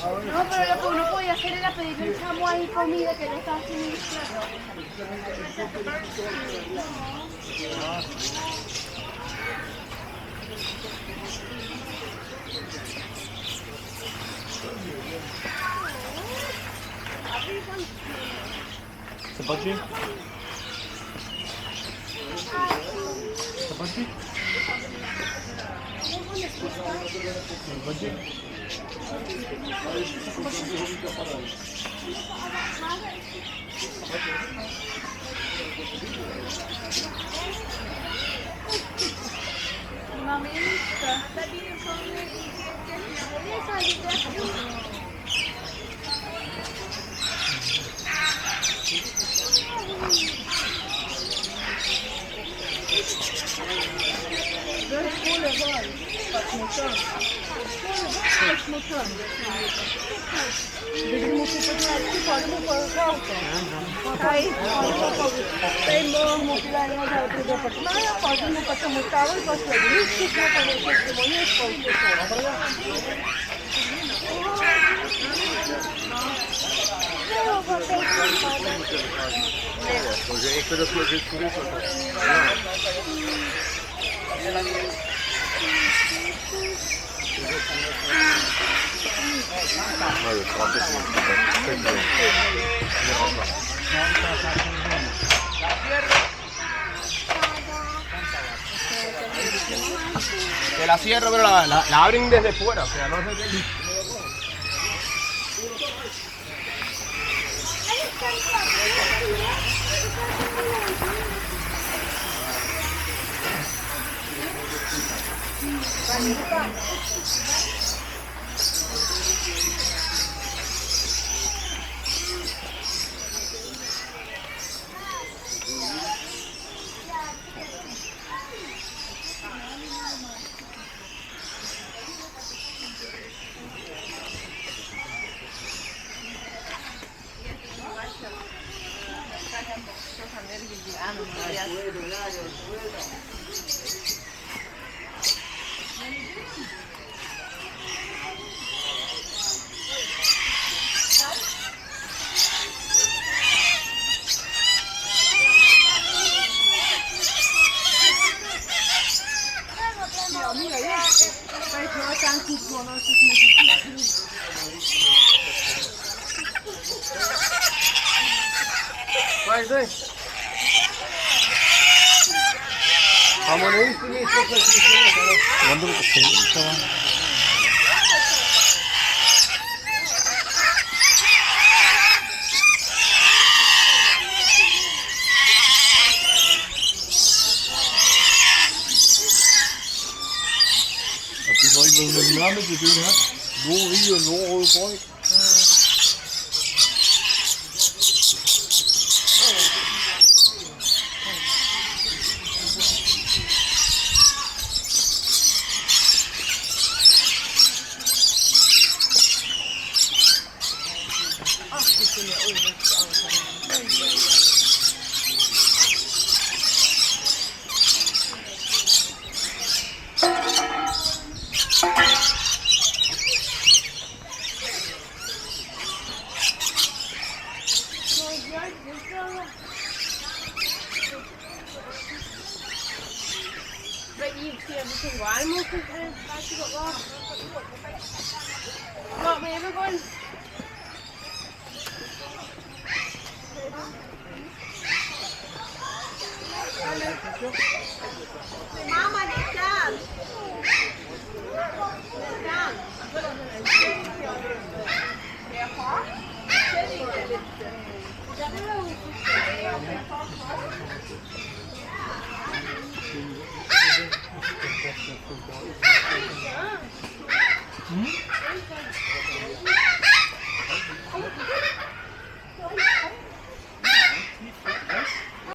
No, pero lo que uno podía hacer era pedirle un chamo ahí comida que no estaba suministrando. C'est pas dessus? C'est pas dessus? C'est pas dessus? Tem morro lá em outro departamento, pode ir no departamento e pode fazer isso, que vai fazer testemunhas, pode Pues es que después de eso. Que la cierro, pero la abren desde fuera, o sea, no se ve. Vai, vai. Vamos aí, Quando você então det så ikke været med den nærmeste til det her. Nordrig og Nordrøde Bøj. Mama, det kan.